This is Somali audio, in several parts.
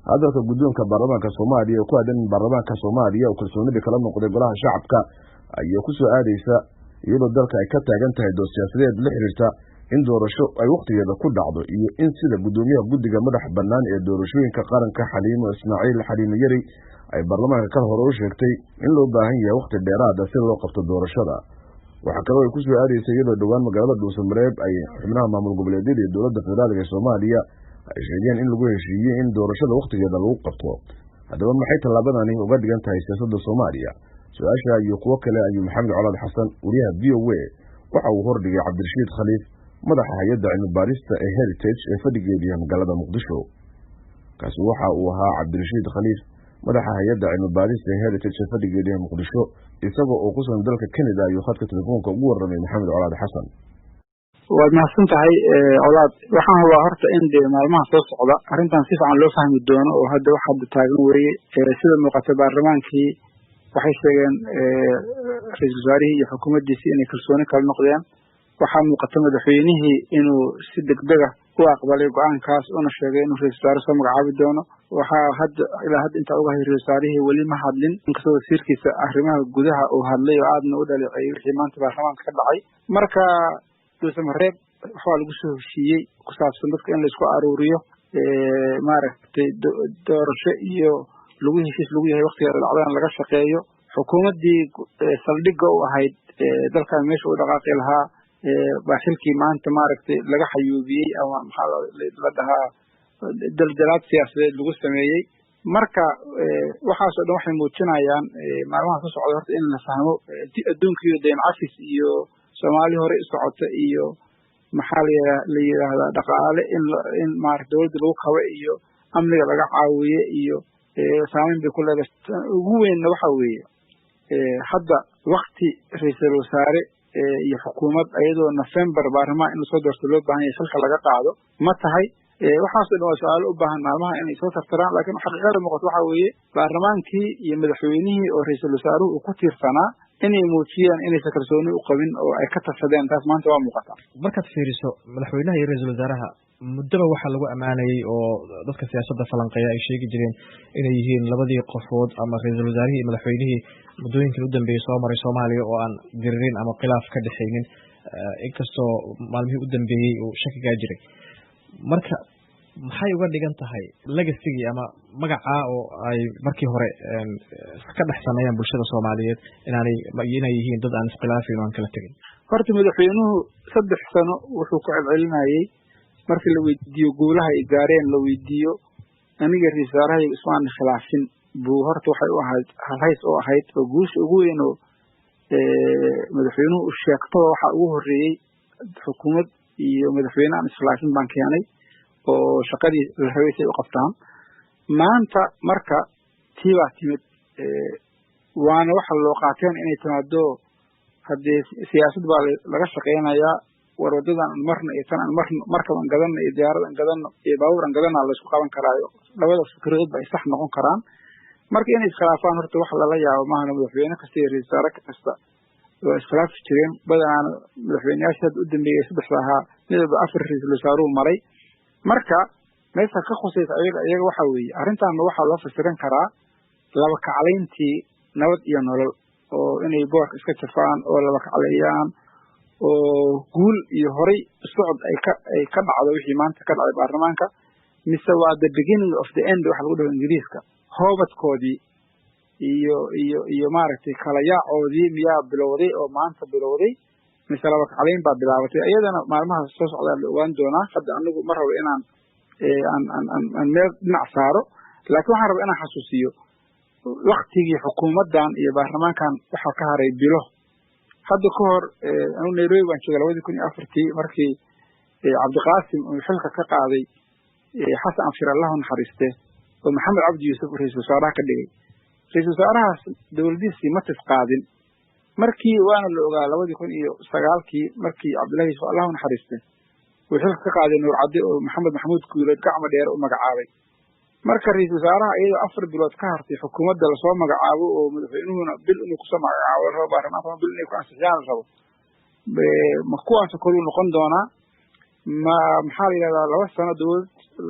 hadalka guddoonka baarlamaanka Soomaaliya ku aadan baarlamaanka Soomaaliya oo kalsoonida kala noqday golaha shacabka ayaa ku soo aadaysa iyadoo dalka ay ka taagan tahay dood siyaasadeed la xiriirta in doorasho ay waqtigeeda ku dhacdo iyo in sida gudoomiyaha guddiga madax bannaan ee doorashooyinka qaranka Xaliimo Ismaaciil Xaliimo Yari ay baarlamaanka ka hor u sheegtay in loo baahan yahay waqti dheeraad ah si loo qabto doorashada. waxa kale oo ay ku soo aadaysa iyadoo dhawaan magaalada Dhuusamareeb ay xubnaha maamul goboleedyada ee dowladda federaalka ee Soomaaliya ay sheegeen in lagu heshiiyay in doorashada waqtigeeda lagu qabto. haddaba maxay tallaabadani uga dhigan tahay siyaasadda Soomaaliya? su-aasha iyo kuwo kale ayuu Maxamed Colaad Xasan wariyaha VOA waxa uu hordhigay Cabdirashiid Khaliif madaxa hay'adda cilmi baarista ee Heritage ee fadhigeeda magaalada Muqdisho. kaasi waxa uu ahaa Cabdirashiid Khaliif madaxa hay'adda cilmi baarista ee Heritage ee fadhigeeda Muqdisho isagoo oo ku sugan dalka Canada ayuu khadka telefoonka ugu warramay Maxamed Colaad Xasan. waad mahadsantahay Colaad. waxaan hubaa horta in maalmaha soo socda arrintan si fiican loo fahmi doono oo hadda waxa taagan weeye sida muuqata baarlamaankii waxay sheegeen ra'iisul wasaarihii iyo xukuumaddiisii inay kalsooni kala noqdeen. waxaa muuqata madaxweynihii inuu si degdeg ah u aqbalay go'aankaas una sheegay inuu ra'iisul wasaare soo magacaabi doono. waxaa ilaa hadda intaa uga hay ra'iisul wasaarihii weli ma hadlin, inkastoo wasiirkiisa arrimaha gudaha uu hadlay oo aadna u dhaleeceeyay wixii maanta baarlamaanka ka dhacay. marka Dhuusamareeb waxaa lagu soo heshiiyey ku saabsan dadka in la isku aruuriyo maaragtay doorasho iyo heshiis lagu yahay waqtiga dhacdana laga shaqeeyo. xukuumaddii saldhigga u ahayd dalkan meesha u dhaqaaqi lahaa baa xilkii maanta maaragtay laga xayuubiyey ama maxaa la dhahaa daldalaad siyaasadeed lagu sameeyey. marka waxaasoo dhan waxay muujinayaan maalmaha soo socda horta in la fahmo adduunkiiyo dayn cafis iyo Soomaali hore u socota iyo maxaa la yiraahdaa dhaqaale in maaragtay dawladda lagu qabo iyo amniga laga caawiye iyo saameyn bay ku leedahay. ugu weynna waxa weeye hadda waqti ra'iisul wasaare iyo xukuumad ayadoo November baarlamaan in soo doorto loo baahan yahay xilka laga qaado ma tahay. waxaasoo dhan waa su'aalo u baahan maalmaha inay soo tartaraan, laakiin xaqiiqada muuqata waxa weeye baarlamaankii iyo madaxweynihii oo ra'iisul wasaaruhu uu ku tiirsanaa inay muujiyaan inaysan kalsooni u qabin oo ay ka tashadeen. taas maanta waa muuqata. markaad fiiriso madaxweynaha iyo ra'iisul wasaaraha muddaba waxaa lagu ammaanayay oo dadka siyaasadda falanqeeya ay sheegi jireen inay yihiin labadii qofood ama ra'iisul wasaarihii iyo madaxweynihii muddooyinkii u dambeeyey soo maray Soomaaliya oo aan diriirin ama khilaaf ka dhexaynin, inkastoo maalmihii u dambeeyey uu shakigaa jiray. marka maxay uga dhigan tahay legacy ama magaca oo ay markii hore ka dhex sameeyeen bulshada Soomaaliyeed inay yihiin dad aan iskhilaafin oo aan kala tegin? horta madaxweynuhu 3 sano wuxuu ku celcelinayay markii la weydiiyo guulaha ay gaareen la weydiiyo aniga ra'iisul wasaaraha ismaan khilaafin buu horta waxay u ahayd halhays oo ahayd oo guusha ugu weyn oo madaxweynuhu u sheegto waxa ugu horeeyay xukuumad iyo madaxweyne aan iskhilaafin baan keenay oo shaqadii la rabay si ay u qabtaan. maanta marka tiibaa timid waana waxa loo qaateen inay timaado haddii siyaasad baa laga shaqeynayaa war wadadan marna iyo tan markaban gadanna iyo diyaaradan gadanno iyo baabuuran gadanna la isku qaban karaayo. labadaas fikradood ay sax noqon karaan. marka inay iskhilaafaan horta wax lala yaabo maahan. madaxweyne kasta iyo ra'iisul wasaare kasta oo iskhilaafi jireen badanaan madaxweyneyaasha hadda u dambeeyey 3 ahaa midaba 4 ra'iisul wasaaruhu maray. marka meesha ka khusaysa iyaga waxa weeye arrintaana waxaa loo fasiran karaa laba kaclayntii nabad iyo nolol oo inay boorka iska jafaan oo laba kacleeyaan oo guul iyo horay socod ay ka dhacdo wixii maanta ka dhacay baarlamaanka, mise waa the beginning of the end waxa lagu dhaho Ingiriiska. hoobadkoodii iyo maaragtay kala yaacoodii miyaa bilowday oo maanta bilowday mise laba kaclayn baa bilaabatay. iyadana maalmaha soo socda la ogaan doonaa. hadda anigu ma rabo inaan meel dhinac saaro, laakiin waxaan rabaa inaan xasuusiyo waqtigii xukuumaddan iyo baarlamaankan waxaa ka haray bilo. hadda ka hor anigu Nairobi baan joogay 2004 markii Cabdiqaasim uu xilka ka qaaday Xasan Abshir Allahu naxariiste oo Maxamed Cabdi Yuusuf ra'iisul wasaaraha ka dhigay. ra'iisul wasaarahaas dawladdiisii ma tisqaadin. markii waana la ogaa 2009 markii Cabdullaahi Yuusuf Allahu naxariiste uu xilka ka qaaday Nuur Cadde oo Maxamed Maxamuud Guuleed gacmo dheer u magacaabay. marka ra'iisul wasaaraha iyadoo 4 bilood ka hartay xukuumadda la soo magacaabo oo madaxweynuhuna bil inuu ku soo magacaabo rabo baarlamaanka bil inuu ku ansixiyaan rabo ma kuwaas kale noqon doonaa maxaa la yiraahdaa 2 sano dawlad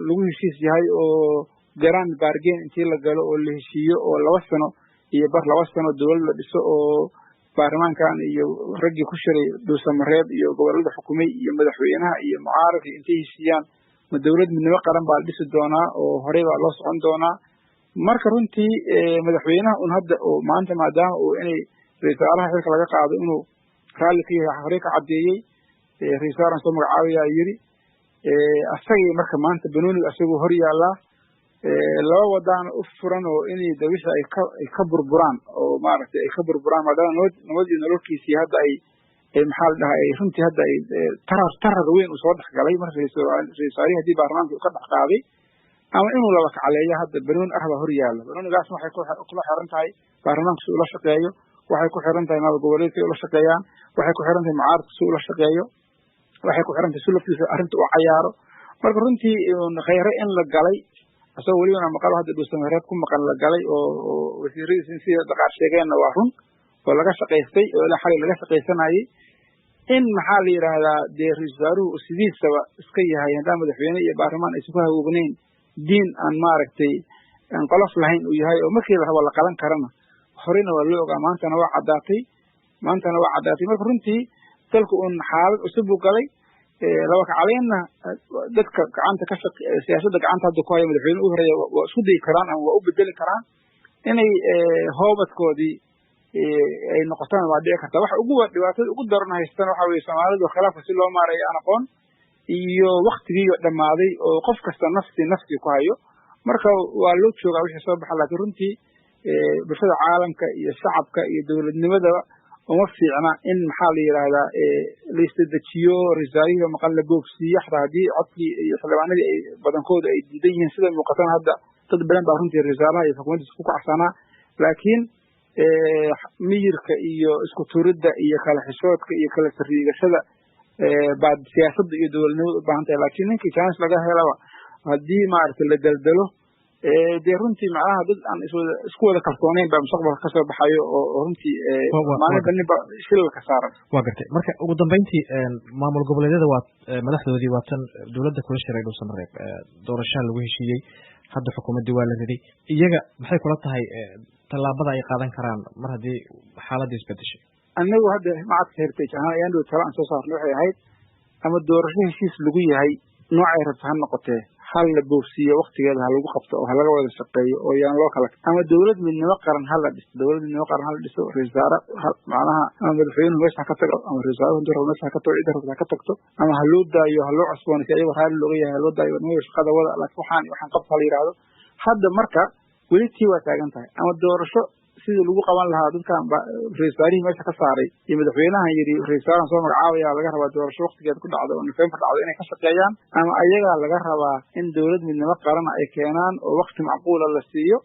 lagu heshiis yahay oo garaan bargain intii la galo oo la heshiiyo oo 2 sano iyo bar 2 sano dawlad la dhiso oo baarlamaankan iyo raggii ku shiray Dhuusamareeb iyo gobolada xukuumay iyo madaxweynaha iyo mucaaradka intii heshiiyaan ma dawlad midnimo qaran baa dhisi doonaa oo horey baa loo socon doonaa marka runtii madaxweynaha un hadda oo maanta maadaama uu inay ra'iisul xilka laga qaado inuu raali ka yahay horey ka cadeeyay ra'iisul soo magacaabaya yiri asagii marka maanta banooni asagoo hor yaala laba wadaan u furan oo inay dawisha ay ka burburaan oo maaragtay ay ka burburaan maadaama nabadii nololkiisii hadda ay maxaa la dhahay runtii hadda ay tarar weyn u soo dhaxgalay marka ra'iisul hadii baarlamaanka uu ka dhaxqaaday ama inuu laba kacaleeyo hadda banooni arba hor yaala banoonigaas waxay ku xiran tahay baarlamaanka si uu la shaqeeyo waxay ku xiran tahay maamul goboleedka uu la shaqeeyaan waxay ku xiran tahay mucaaradka si uu la shaqeeyo waxay ku xiran tahay sulafkiisa arrinta uu cayaaro marka runtii khayre in la galay asoo waliba maqal hadda Dhuusamareeb ku maqan la galay oo wasiiradiisa sida dhaqaar sheegayna waa run oo laga shaqeystay oo la xalay laga shaqeysanayay in maxaa la yiraahdaa ra'iisul sidiisaba iska yahay hadda madaxweyne iyo baarlamaan ay isku hawoognayn diin aan maaragtay aan qolof lahayn uu yahay oo markii la rabo la qalan karana horena waa loo ogaa maantana waa cadaatay marka runtii dalku uu xaalad cusub u galay laba kacaleena dadka gacanta ka shaqeeya siyaasadda gacanta hadda ku haya madaxweyne u horeeya waa isku day karaan ama waa u bedeli karaan inay hoobadkoodii ay noqotaan waa dhici karta waxa ugu dhibaatada ugu daran haystaan waxa weeye Soomaalidu khilaafka si loo maareeyo aan aqoon iyo waqtigii dhamaaday oo qof kasta nafsi ku hayo marka waa loo joogaa wixii soo baxay laakiin runtii bulshada caalamka iyo shacabka iyo dawladnimada uma fiicna in maxaa la yiraahdaa la istadejiyo ra'iisul maqal la boogsiyo hadii codkii iyo xildhibaanadii ay badankooda ay diidan yihiin sida muuqatan hadda dad badan baa runtii ra'iisul iyo xukuumadda ku kacsanaa laakiin miyirka iyo isku turidda iyo kala xishoodka iyo kala sariigashada baad siyaasadda iyo dawladnimada u baahan tahay laakiin ninkii chance laga helaba hadii maaragtay la daldalo runtii macnaha dad aan isku wada kalsoonayn baa mustaqbalka ka soo baxayo oo runtii maalinba shil ka saaran waa gartay marka ugu dambeyntii maamul goboleedyada waa madaxdoodii waa tan dawladda kula shiray Dhuusamareeb doorasho lagu heshiiyey hadda xukuumadii waa la riday iyaga maxay kula tahay tallaabada ay qaadan karaan mar haddii xaaladda isbedeshay anagu hadda macadka heritage ahaan ayaan dhow talaan soo saarnay waxay ahayd ama doorasho heshiis lagu yahay noocay rabta ha noqotee hal la boogsiyo waqtigeeda ha lagu qabto oo ha laga wada shaqeeyo oo yaan loo kala ama dawlad midnimo qaran ha la dhiso ra'iisul macnaha ama madaxweynuhu meesha ka tago ama ra'iisul wasaaraha meesha ka tago cid rabta ka tagto ama ha loo daayo ha loo cusboonaysiiyo ayagoo raali looga yahay ha loo daayo inuu shaqada wada laakiin waxaan qabta la yiraahdo hadda marka weli tii waa taagan tahay ama doorasho sidii lagu qaban lahaa dadkan ra'iisul meesha ka saaray iyo madaxweynaha yiri ra'iisul soo magacaabaya laga rabaa doorasho waqtigeeda ku dhacdo oo November dhacdo inay ka shaqeeyaan ama ayaga laga rabaa in dawlad midnimo qaran ay keenaan oo waqti macquul ah la siiyo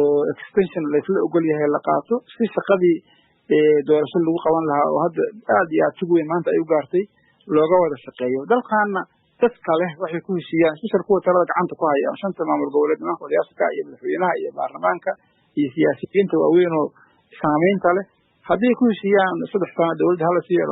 oo extension la isla ogol yahay la qaato si shaqadii doorasho lagu qaban lahaa oo hadda aad iyo aad si weyn maanta ay u gaartay looga wada shaqeeyo dalkaana dadka leh waxay ku heshiiyaan isha kuwa talada gacanta ku haya shanta maamul goboleed nimanka siyaasadka iyo madaxweynaha iyo baarlamaanka iyo siyaasiyiinta waaweyn oo saameynta leh haddii ku heshiiyaan 3 sano dawladda hala siiyo